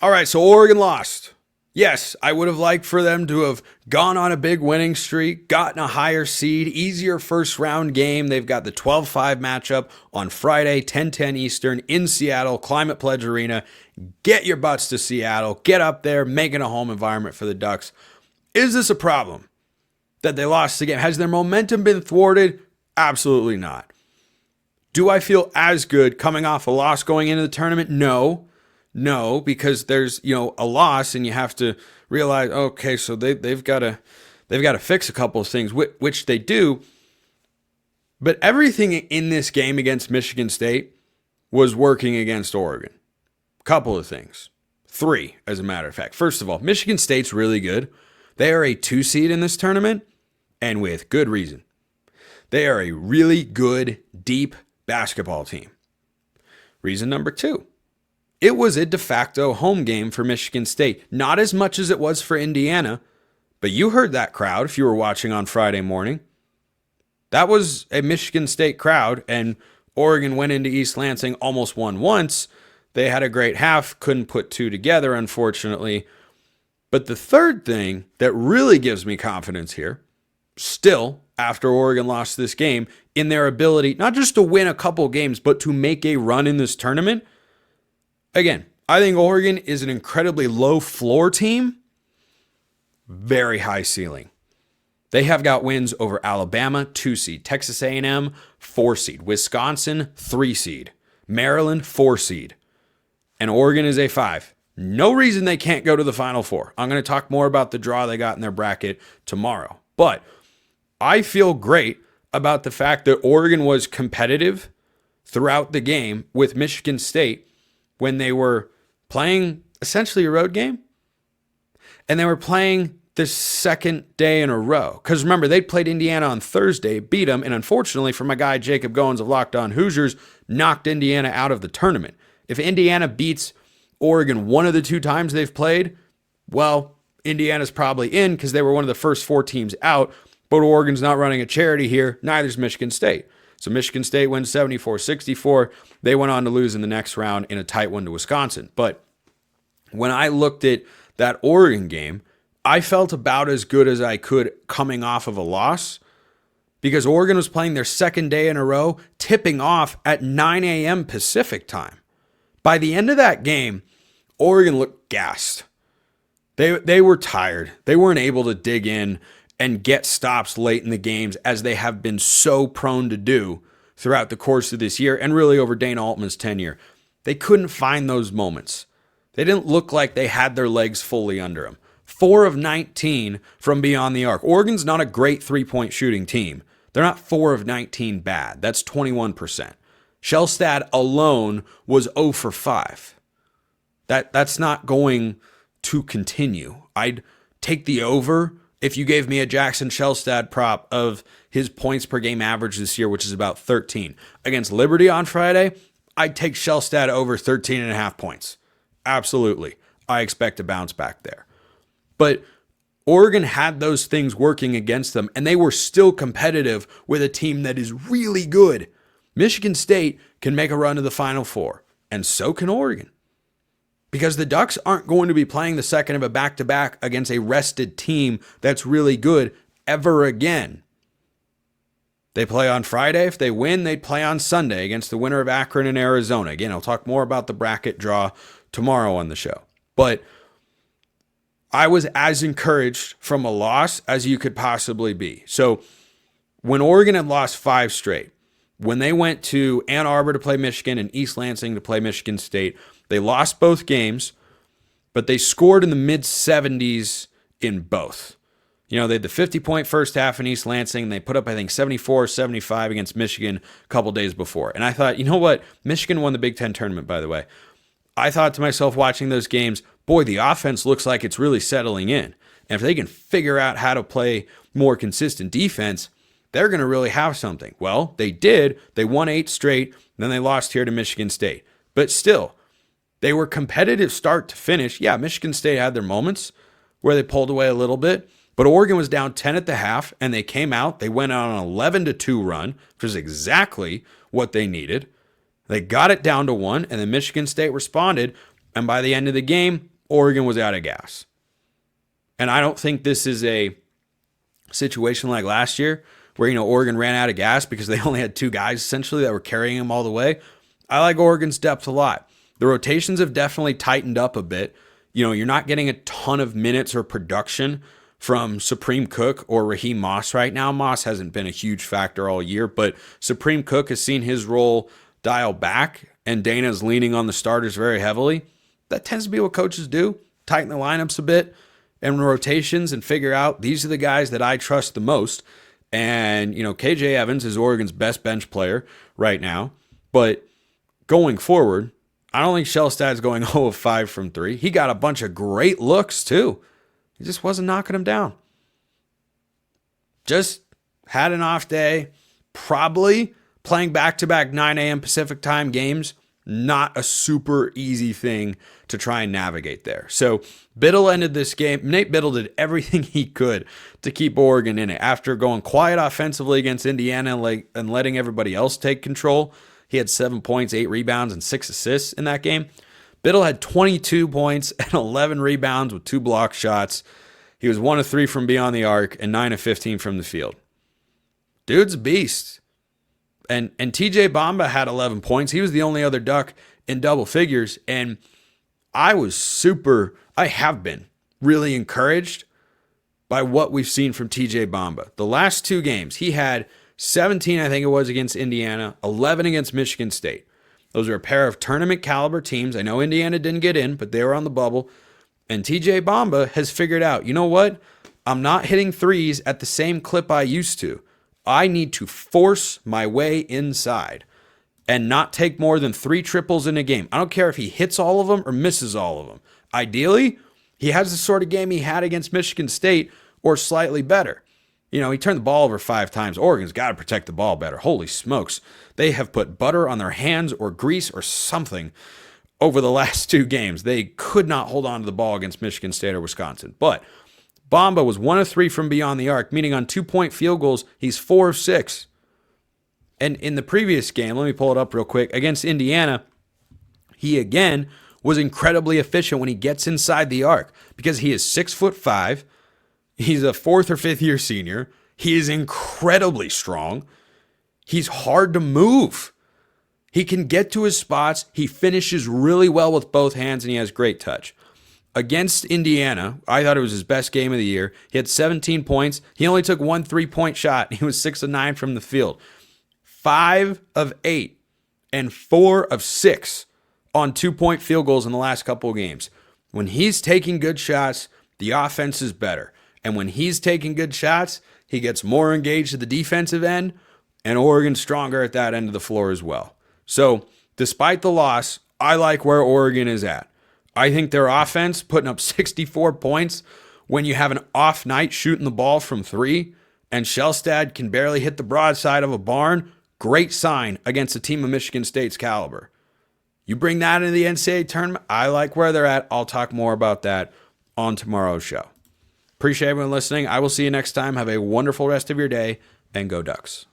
All right, so Oregon lost. Yes, I would have liked for them to have gone on a big winning streak, gotten a higher seed, easier first round game. They've got the 12-5 matchup on Friday, 10:10 Eastern in Seattle, Climate Pledge Arena. Get your butts to Seattle. Get up there, make it a home environment for the Ducks. Is this a problem that they lost the game? Has their momentum been thwarted? Absolutely not. Do I feel as good coming off a loss going into the tournament? No, because there's, a loss and you have to realize, okay, so they've got to fix a couple of things, which they do. But everything in this game against Michigan State was working against Oregon. Couple of things. 3, as a matter of fact. First of all, Michigan State's really good. They are a 2 seed in this tournament, and with good reason. They are a really good, deep basketball team. Reason number 2. It was a de facto home game for Michigan State. Not as much as it was for Indiana, but you heard that crowd if you were watching on Friday morning. That was a Michigan State crowd, and Oregon went into East Lansing, almost won once. They had a great half, couldn't put 2 together, unfortunately. But the third thing that really gives me confidence here, still, after Oregon lost this game, in their ability not just to win a couple games, but to make a run in this tournament. Again, I think Oregon is an incredibly low floor team, very high ceiling. They have got wins over Alabama, 2 seed, Texas A&M, 4 seed, Wisconsin, 3 seed, Maryland, 4 seed, and Oregon is a 5. No reason they can't go to the Final Four. I'm going to talk more about the draw they got in their bracket tomorrow. But I feel great about the fact that Oregon was competitive throughout the game with Michigan State when they were playing essentially a road game. And they were playing the second day in a row. Because remember, they played Indiana on Thursday, beat them, and unfortunately for my guy Jacob Goins of Locked On Hoosiers, knocked Indiana out of the tournament. If Indiana beats Oregon one of the 2 times they've played, well, Indiana's probably in because they were one of the first 4 teams out, but Oregon's not running a charity here, neither's Michigan State. So Michigan State wins 74-64. They went on to lose in the next round in a tight one to Wisconsin. But when I looked at that Oregon game, I felt about as good as I could coming off of a loss because Oregon was playing their second day in a row, tipping off at 9 a.m. Pacific time. By the end of that game, Oregon looked gassed. They were tired. They weren't able to dig in and get stops late in the games as they have been so prone to do throughout the course of this year and really over Dana Altman's tenure. They couldn't find those moments. They didn't look like they had their legs fully under them. 4 of 19 from beyond the arc. Oregon's not a great three-point shooting team. They're not 4 of 19 bad. That's 21%. Shelstad alone was 0 for 5. That's not going to continue. I'd take the over if you gave me a Jackson Shelstad prop of his points per game average this year, which is about 13. Against Liberty on Friday, I'd take Shelstad over 13.5 points. Absolutely. I expect a bounce back there. But Oregon had those things working against them, and they were still competitive with a team that is really good. Michigan State can make a run to the Final Four, and so can Oregon. Because the Ducks aren't going to be playing the second of a back-to-back against a rested team that's really good ever again. They play on Friday. If they win, they'd play on Sunday against the winner of Akron and Arizona. Again, I'll talk more about the bracket draw tomorrow on the show. But I was as encouraged from a loss as you could possibly be. So when Oregon had lost 5 straight, when they went to Ann Arbor to play Michigan and East Lansing to play Michigan State, they lost both games, but they scored in the mid-70s in both. They had the 50-point first half in East Lansing, and they put up, I think, 74-75 against Michigan a couple days before. And I thought, you know what? Michigan won the Big Ten tournament, by the way. I thought to myself watching those games, boy, the offense looks like it's really settling in. And if they can figure out how to play more consistent defense, they're going to really have something. Well, they did. They won 8 straight, then they lost here to Michigan State. But still, they were competitive start to finish. Yeah, Michigan State had their moments where they pulled away a little bit, but Oregon was down 10 at the half, and they came out. They went on an 11-2 run, which is exactly what they needed. They got it down to 1, and then Michigan State responded, and by the end of the game, Oregon was out of gas. And I don't think this is a situation like last year where, Oregon ran out of gas because they only had two guys essentially that were carrying them all the way. I like Oregon's depth a lot. The rotations have definitely tightened up a bit. You're not getting a ton of minutes or production from Supreme Cook or Raheem Moss right now. Moss hasn't been a huge factor all year, but Supreme Cook has seen his role dial back, and Dana's leaning on the starters very heavily. That tends to be what coaches do, tighten the lineups a bit and rotations and figure out these are the guys that I trust the most. And, KJ Evans is Oregon's best bench player right now. But going forward, I don't think Shelstad's going 0 of 5 from 3. He got a bunch of great looks too. He just wasn't knocking them down. Just had an off day. Probably playing back-to-back 9 a.m. Pacific time games. Not a super easy thing to try and navigate there. So Biddle ended this game. Nate Biddle did everything he could to keep Oregon in it. After going quiet offensively against Indiana and letting everybody else take control, he had 7 points, 8 rebounds, and 6 assists in that game. Biddle had 22 points and 11 rebounds with 2 block shots. He was 1 of 3 from beyond the arc and 9 of 15 from the field. Dude's a beast. And TJ Bamba had 11 points. He was the only other Duck in double figures. And I have been really encouraged by what we've seen from TJ Bamba. The last 2 games, he had 17, I think it was, against Indiana, 11 against Michigan State. Those are a pair of tournament caliber teams. I know Indiana didn't get in, but they were on the bubble. And TJ Bamba has figured out, you know what? I'm not hitting threes at the same clip I used to. I need to force my way inside and not take more than 3 triples in a game. I don't care if he hits all of them or misses all of them. Ideally, he has the sort of game he had against Michigan State or slightly better. He turned the ball over 5 times. Oregon's got to protect the ball better. Holy smokes. They have put butter on their hands or grease or something over the last 2 games. They could not hold on to the ball against Michigan State or Wisconsin. But Bamba was 1 of 3 from beyond the arc, meaning on 2-point field goals, he's 4 of 6. And in the previous game, let me pull it up real quick, against Indiana, he again was incredibly efficient when he gets inside the arc because he is 6'5". He's a 4th or 5th year senior. He is incredibly strong. He's hard to move. He can get to his spots. He finishes really well with both hands, and he has great touch. Against Indiana, I thought it was his best game of the year. He had 17 points. He only took 1 3-point shot. He was 6 of 9 from the field. 5 of 8 and 4 of 6 on 2-point field goals in the last couple of games. When he's taking good shots, the offense is better. And when he's taking good shots, he gets more engaged at the defensive end, and Oregon's stronger at that end of the floor as well. So, despite the loss, I like where Oregon is at. I think their offense, putting up 64 points when you have an off night shooting the ball from 3, and Shelstad can barely hit the broadside of a barn, great sign against a team of Michigan State's caliber. You bring that into the NCAA tournament, I like where they're at. I'll talk more about that on tomorrow's show. Appreciate everyone listening. I will see you next time. Have a wonderful rest of your day, and go Ducks.